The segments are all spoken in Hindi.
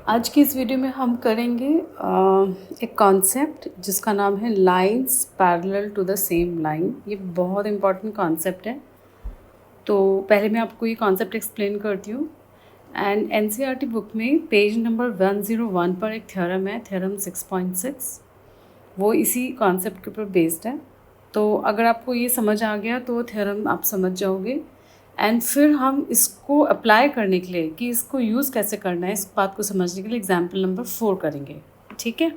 आज की इस वीडियो में हम करेंगे एक कॉन्सेप्ट जिसका नाम है lines parallel to the same line. ये बहुत इंपॉर्टेंट कॉन्सेप्ट है। तो पहले मैं आपको ये कॉन्सेप्ट एक्सप्लेन करती हूँ। एंड एनसीईआरटी बुक में पेज नंबर 101 पर एक थ्योरम है, थ्योरम 6.6। वो इसी कॉन्सेप्ट के ऊपर बेस्ड है। तो अगर आपको ये समझ आ गया तो थ्योरम आप समझ जाओगे। एंड फिर हम इसको अप्लाई करने के लिए कि इसको यूज़ कैसे करना है, इस बात को समझने के लिए एग्जाम्पल नंबर 4 करेंगे। ठीक है,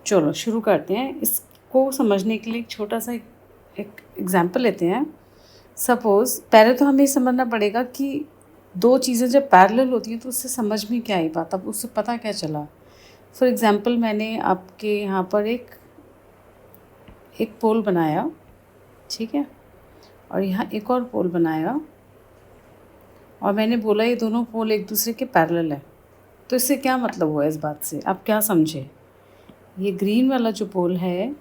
चलो शुरू करते हैं। इसको समझने के लिए एक छोटा सा एक एग्जाम्पल लेते हैं। सपोज़ पहले तो हमें ये समझना पड़ेगा कि दो चीज़ें जब पैरेलल होती हैं तो उससे समझ में क्या आई बात, अब उससे पता क्या चला। फॉर एग्ज़ाम्पल मैंने आपके यहाँ पर एक पोल बनाया, ठीक है, और यहाँ एक और पोल बनाया और मैंने बोला ये दोनों पोल एक दूसरे के पैरेलल है। तो इससे क्या मतलब हुआ इस बात से, आप क्या समझे? ये ग्रीन वाला जो पोल है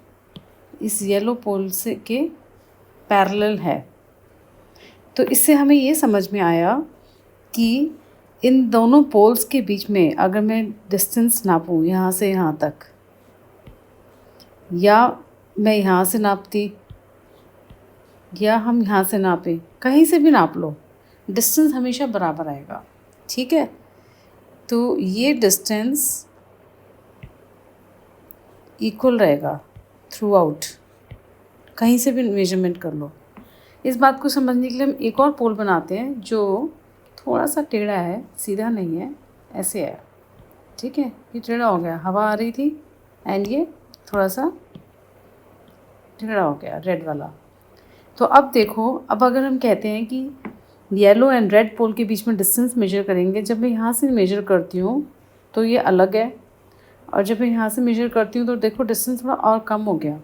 इस येलो पोल से के पैरेलल है। तो इससे हमें ये समझ में आया कि इन दोनों पोल्स के बीच में अगर मैं डिस्टेंस नापूँ यहाँ से यहाँ तक, या मैं यहाँ से नापती या हम यहाँ से नापें, कहीं से भी नाप लो, डिस्टेंस हमेशा बराबर आएगा। ठीक है, तो ये डिस्टेंस इक्वल रहेगा थ्रू आउट, कहीं से भी मेजरमेंट कर लो। इस बात को समझने के लिए हम एक और पोल बनाते हैं जो थोड़ा सा टेढ़ा है, सीधा नहीं है, ऐसे है। ठीक है, ये टेढ़ा हो गया, हवा आ रही थी एंड ये थोड़ा सा टेढ़ा हो गया, रेड वाला। तो अब देखो, अब अगर हम कहते हैं कि येलो एंड रेड पोल के बीच में डिस्टेंस मेजर करेंगे, जब मैं यहाँ से मेजर करती हूँ तो ये अलग है, और जब मैं यहाँ से मेजर करती हूँ तो देखो डिस्टेंस थोड़ा और कम हो गया,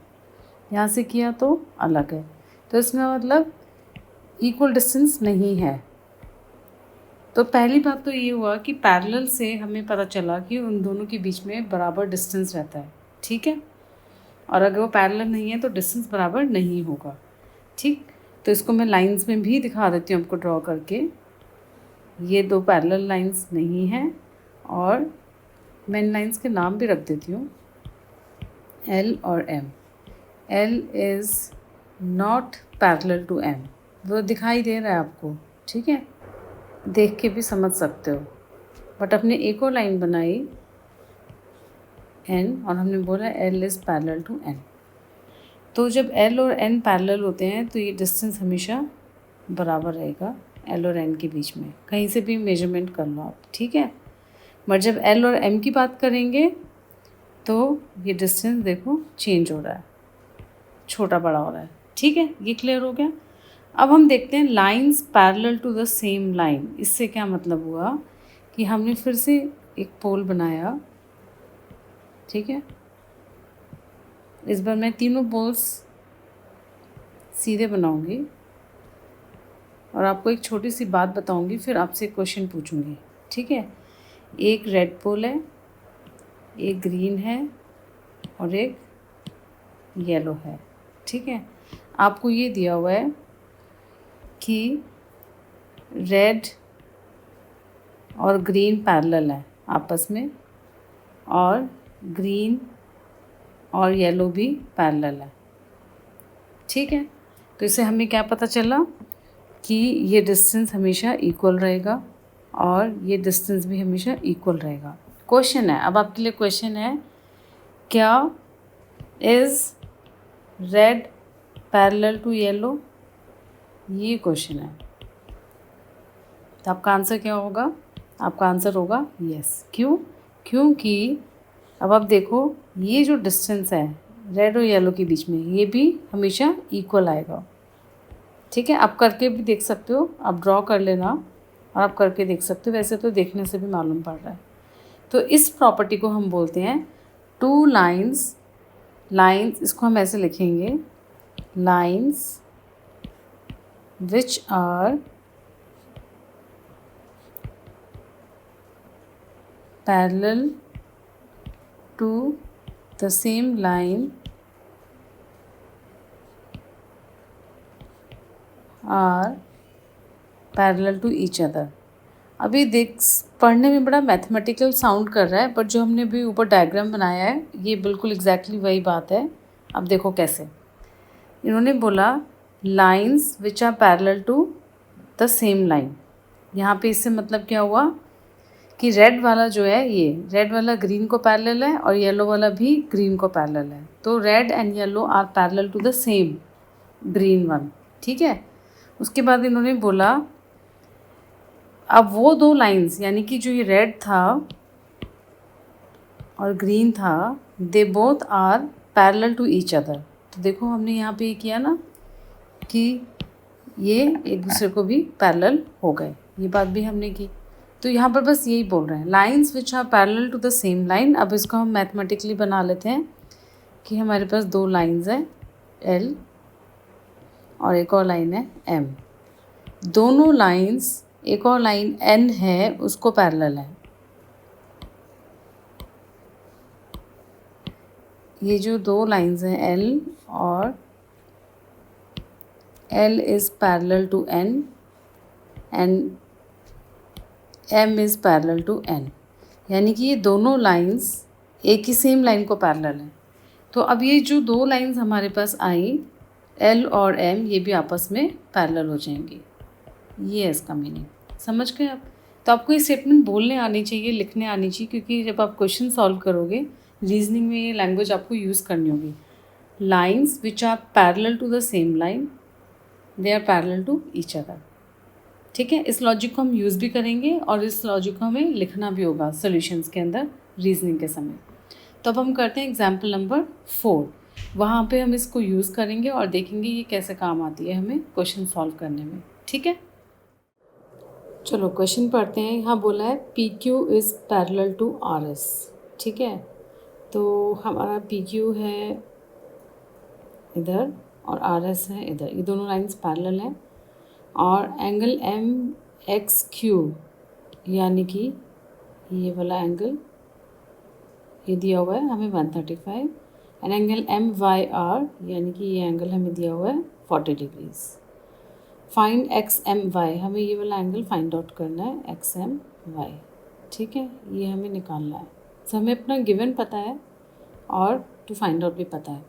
यहाँ से किया तो अलग है। तो इसका मतलब इक्वल डिस्टेंस नहीं है। तो पहली बात तो ये हुआ कि पैरेलल से हमें पता चला कि उन दोनों के बीच में बराबर डिस्टेंस रहता है। ठीक है, और अगर वो पैरेलल नहीं है तो डिस्टेंस बराबर नहीं होगा। ठीक, तो इसको मैं लाइंस में भी दिखा देती हूँ आपको ड्रॉ करके। ये दो पैरेलल लाइंस नहीं हैं, और मैं इन लाइंस के नाम भी रख देती हूँ, L और M। L is not parallel to M, वो दिखाई दे रहा है आपको। ठीक है, देख के भी समझ सकते हो। बट अपने एक और लाइन बनाई N और हमने बोला L is parallel to N। तो जब L और N पैरेलल होते हैं तो ये डिस्टेंस हमेशा बराबर रहेगा L और N के बीच में, कहीं से भी मेजरमेंट कर लो आप। ठीक है, बट जब L और M की बात करेंगे तो ये डिस्टेंस देखो चेंज हो रहा है, छोटा बड़ा हो रहा है। ठीक है, ये क्लियर हो गया। अब हम देखते हैं lines parallel to the same line. इससे क्या मतलब हुआ कि हमने फिर से एक पोल बनाया। ठीक है, इस बार मैं तीनों पोल्स सीधे बनाऊंगी और आपको एक छोटी सी बात बताऊंगी, फिर आपसे क्वेश्चन पूछूंगी। ठीक है, एक रेड पोल है, एक ग्रीन है और एक येलो है। ठीक है, आपको ये दिया हुआ है कि रेड और ग्रीन पैरेलल है आपस में, और ग्रीन और येलो भी पैरेलल है। ठीक है, तो इससे हमें क्या पता चला कि ये डिस्टेंस हमेशा इक्वल रहेगा और ये डिस्टेंस भी हमेशा इक्वल रहेगा। क्वेश्चन है, अब आपके लिए क्वेश्चन है, क्या is red parallel to yellow? ये क्वेश्चन है। तो आपका आंसर क्या होगा? आपका आंसर होगा यस। क्यों? क्योंकि अब आप देखो, ये जो डिस्टेंस है रेड और येलो के बीच में, ये भी हमेशा इक्वल आएगा। ठीक है, आप करके भी देख सकते हो, आप ड्रॉ कर लेना और आप करके देख सकते हो, वैसे तो देखने से भी मालूम पड़ रहा है। तो इस प्रॉपर्टी को हम बोलते हैं टू लाइंस, इसको हम ऐसे लिखेंगे, lines which are parallel to the same line are parallel to each other. अभी देख, पढ़ने में बड़ा मैथमेटिकल साउंड कर रहा है, पर जो हमने अभी ऊपर डायग्राम बनाया है ये बिल्कुल एग्जैक्टली वही बात है। अब देखो कैसे इन्होंने बोला, lines which are parallel to the same line. यहाँ पे इससे मतलब क्या हुआ कि रेड वाला जो है, ये रेड वाला ग्रीन को पैरेलल है और येलो वाला भी ग्रीन को पैरेलल है। तो red and yellow are parallel to the same green one, ठीक है। उसके बाद इन्होंने बोला, अब वो दो लाइंस यानी कि जो ये रेड था और ग्रीन था, they both are parallel to each other. तो देखो हमने यहाँ पे ये किया ना कि ये एक दूसरे को भी पैरेलल हो गए, ये बात भी हमने की। तो यहाँ पर बस यही बोल रहे हैं, lines which are parallel to the same line. अब इसको हम मैथमेटिकली बना लेते हैं कि हमारे पास दो लाइंस हैं एल और एक और लाइन है एम। दोनों लाइंस, एक और लाइन एन है उसको पैरेलल है। ये जो दो लाइंस हैं एल और L is parallel to N and M is parallel to N, यानी कि ये दोनों लाइंस एक ही सेम लाइन को पैरेलल हैं। तो अब ये जो दो लाइंस हमारे पास आई एल और एम, ये भी आपस में पैरेलल हो जाएंगी। ये है इसका मीनिंग, समझ गए आप। तो आपको ये स्टेटमेंट बोलने आनी चाहिए, लिखने आनी चाहिए, क्योंकि जब आप क्वेश्चन सॉल्व करोगे रीजनिंग में ये लैंग्वेज आपको यूज़ करनी होगी। Lines which are parallel to the same line, they are parallel to each other, ठीक है। इस लॉजिक को हम यूज़ भी करेंगे और इस लॉजिक को हमें लिखना भी होगा सॉल्यूशंस के अंदर रीजनिंग के समय। तो अब हम करते हैं एग्जाम्पल नंबर 4। वहाँ पे हम इसको यूज़ करेंगे और देखेंगे ये कैसे काम आती है हमें क्वेश्चन सॉल्व करने में, ठीक है। चलो क्वेश्चन पढ़ते हैं। यहाँ बोला है P Q is parallel to R S, ठीक है। तो हमारा पी क्यू है इधर और आर एस है इधर, ये दोनों लाइंस पैरेलल हैं। और एंगल एम एक्स क्यू यानी कि ये वाला एंगल ये दिया हुआ है हमें 135, and angle M Y R यानी कि ये एंगल हमें दिया हुआ है 40 degrees. Find X M Y, हमें ये वाला एंगल फाइंड आउट करना है, एक्स एम वाई, ठीक है। ये हमें निकालना है। तो हमें अपना गिवन पता है और टू फाइंड आउट भी पता है।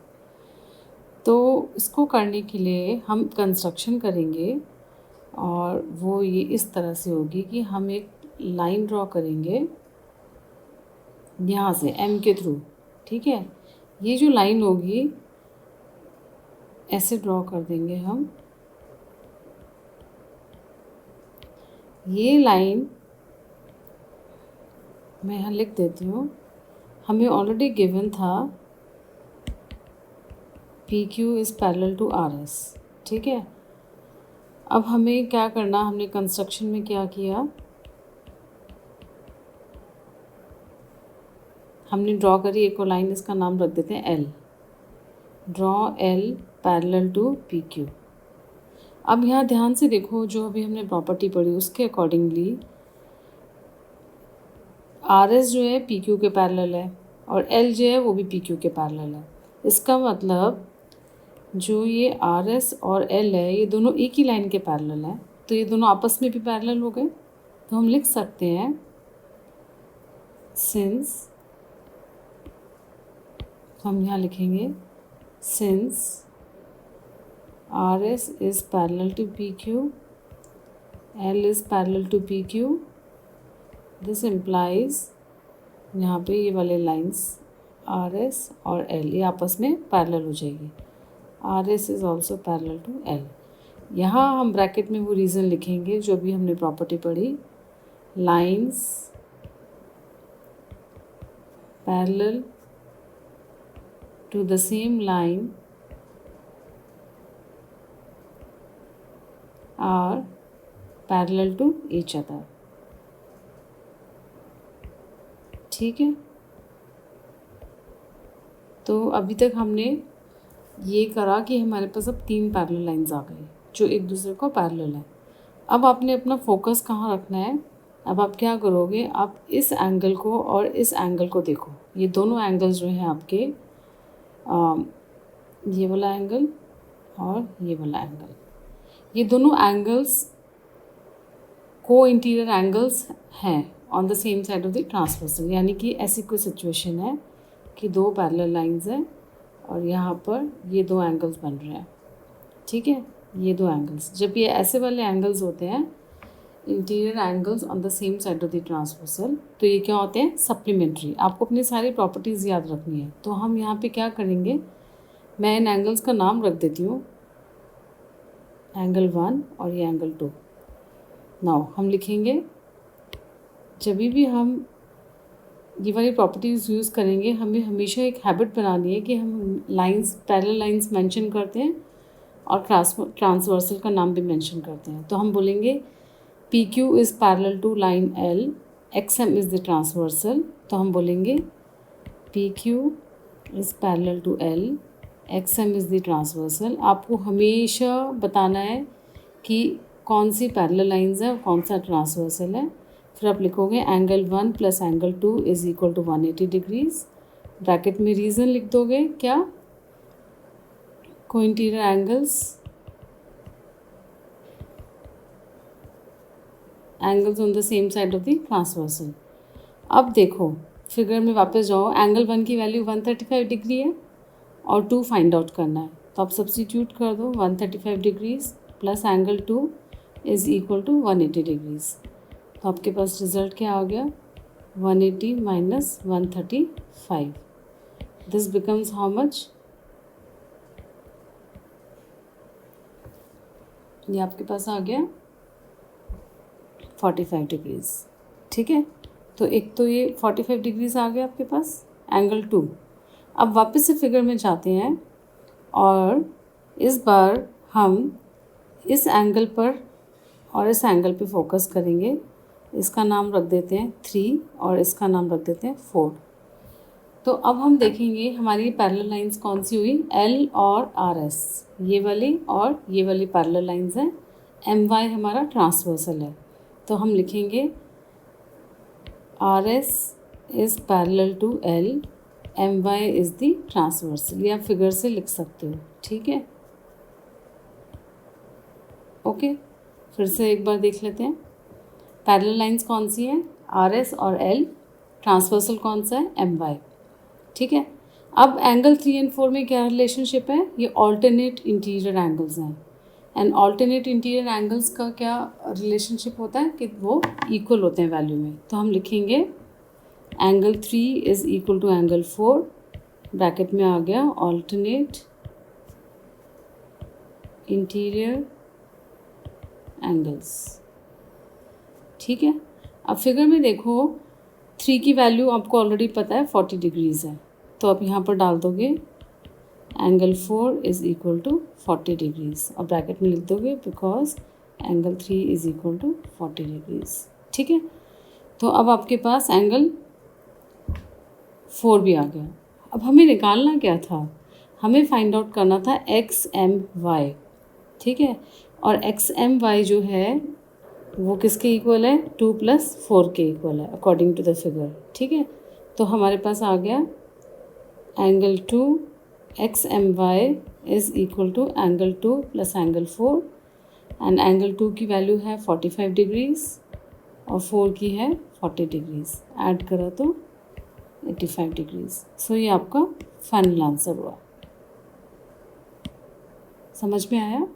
तो इसको करने के लिए हम कंस्ट्रक्शन करेंगे और वो ये इस तरह से होगी कि हम एक लाइन ड्रॉ करेंगे यहाँ से एम के थ्रू, ठीक है। ये जो लाइन होगी ऐसे ड्रॉ कर देंगे हम। ये लाइन मैं यहाँ लिख देती हूँ, हमें ऑलरेडी गिवन था P Q is parallel to R S, ठीक है। अब हमें क्या करना, हमने कंस्ट्रक्शन में क्या किया, हमने ड्रॉ करी एक और लाइन, इसका नाम रख देते हैं L. Draw L parallel to P Q. अब यहाँ ध्यान से देखो, जो अभी हमने प्रॉपर्टी पढ़ी उसके अकॉर्डिंगली आर एस जो है पी क्यू के पैरेलल है और एल जो है वो भी पी क्यू के पैरेलल है। इसका मतलब जो ये आर एस और एल है ये दोनों एक ही लाइन के पैरेलल हैं, तो ये दोनों आपस में भी पैरेलल हो गए। तो हम लिख सकते हैं सिंस, हम यहाँ लिखेंगे since R S is parallel to P Q, L is parallel to P Q, this implies यहाँ पे ये वाले लाइंस आर एस और एल ये आपस में पैरेलल हो जाएगी। R S is also parallel to L. यहाँ हम ब्रैकेट में वो रीज़न लिखेंगे जो भी हमने प्रॉपर्टी पढ़ी, lines parallel to the same line are parallel to each other, ठीक है। तो अभी तक हमने ये करा कि हमारे पास अब 3 पैरेलल लाइंस आ गई जो एक दूसरे को पैरेलल है। अब आपने अपना फोकस कहाँ रखना है, अब आप क्या करोगे, आप इस एंगल को और इस एंगल को देखो। ये दोनों एंगल्स जो हैं आपके, ये वाला एंगल और ये वाला एंगल, ये दोनों एंगल्स को इंटीरियर एंगल्स हैं on the same side of the transversal, यानी कि ऐसी कोई सिचुएशन है कि दो पैरेलल लाइंस हैं और यहाँ पर ये दो एंगल्स बन रहे हैं, ठीक है, ये दो एंगल्स। जब ये ऐसे वाले एंगल्स होते हैं, interior angles on the same side of the transversal, तो ये क्या होते हैं, सप्लीमेंट्री। आपको अपनी सारी प्रॉपर्टीज़ याद रखनी है। तो हम यहाँ पे क्या करेंगे, मैं इन एंगल्स का नाम रख देती हूँ, एंगल 1 और ये एंगल 2। नाउ हम लिखेंगे, जब भी हम ये वाली प्रॉपर्टीज़ यूज़ करेंगे, हमें हमेशा एक हैबिट बनानी है कि हम लाइंस, पैरेलल लाइंस मेंशन करते हैं और ट्रांसवर्सल का नाम भी मेंशन करते हैं। तो हम बोलेंगे P Q is parallel to line L, X M is the transversal. तो हम बोलेंगे P Q is parallel to L, X M is the transversal. आपको हमेशा बताना है कि कौन सी पैरेलल लाइंस है और कौन सा ट्रांसवर्सल है। फिर आप लिखोगे angle 1 plus angle 2 is equal to 180 degrees. Bracket में रीज़न लिख दोगे, क्या, को interior angles on the same side of the transversal. अब देखो फिगर में वापस जाओ, एंगल 1 की वैल्यू 135 डिग्री है और 2 फाइंड आउट करना है। तो आप सब्स्टिट्यूट कर दो, 135 degrees plus angle 2 is equal to 180 degrees. तो आपके पास रिजल्ट क्या आ गया, 180 minus 135। This becomes how much, ये आपके पास आ गया 45 डिग्रीज़, ठीक है। तो एक तो ये 45 डिग्रीज़ आ गया आपके पास, एंगल 2। अब वापस से फिगर में जाते हैं और इस बार हम इस एंगल पर और इस एंगल पे फोकस करेंगे। इसका नाम रख देते हैं 3 और इसका नाम रख देते हैं 4। तो अब हम देखेंगे हमारी पैरेलल लाइंस कौन सी हुई, एल और आर एस, ये वाली और ये वाली पैरेलल लाइंस हैं। एम वाई हमारा ट्रांसवर्सल है। तो हम लिखेंगे R S is parallel to L, M Y is the transversal. ये आप फिगर से लिख सकते हो, ठीक है, ओके। फिर से एक बार देख लेते हैं, पैरेलल लाइंस कौन सी हैं, आर एस और एल, ट्रांसवर्सल कौन सा है, एम वाई, ठीक है। अब एंगल 3 और 4 में क्या रिलेशनशिप है, ये ऑल्टरनेट इंटीरियर एंगल्स हैं। एंड ऑल्टरनेट इंटीरियर एंगल्स का क्या रिलेशनशिप होता है कि वो इक्वल होते हैं वैल्यू में। तो हम लिखेंगे angle 3 is equal to angle 4, bracket में आ गया ऑल्टरनेट इंटीरियर एंगल्स, ठीक है। अब फिगर में देखो 3 की वैल्यू आपको ऑलरेडी पता है 40 डिग्रीज़ है। तो आप यहाँ पर डाल दोगे angle 4 is equal to 40 degrees और ब्रैकेट में लिख दोगे because angle 3 is equal to 40 degrees, ठीक है। तो अब आपके पास एंगल 4 भी आ गया। अब हमें निकालना क्या था, हमें फाइंड आउट करना था एक्स एम वाई, ठीक है। और एक्स एम वाई जो है वो किसके इक्वल है, 2 + 4 के इक्वल है अकॉर्डिंग टू द फिगर, ठीक है। तो हमारे पास आ गया angle 2 X M Y is equal to angle 2 + angle 4 and angle 2 की वैल्यू है 45 डिग्रीज़ और 4 की है 40 डिग्रीज़, ऐड करा तो 85 डिग्रीज़। सो ये आपका फाइनल आंसर हुआ। समझ में आया?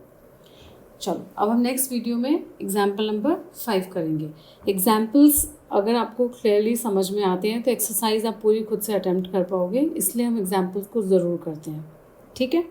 चलो अब हम नेक्स्ट वीडियो में एग्जाम्पल नंबर 5 करेंगे। एग्जाम्पल्स अगर आपको क्लियरली समझ में आते हैं तो एक्सरसाइज आप पूरी खुद से अटेम्प्ट कर पाओगे, इसलिए हम एग्जाम्पल्स को ज़रूर करते हैं, ठीक है।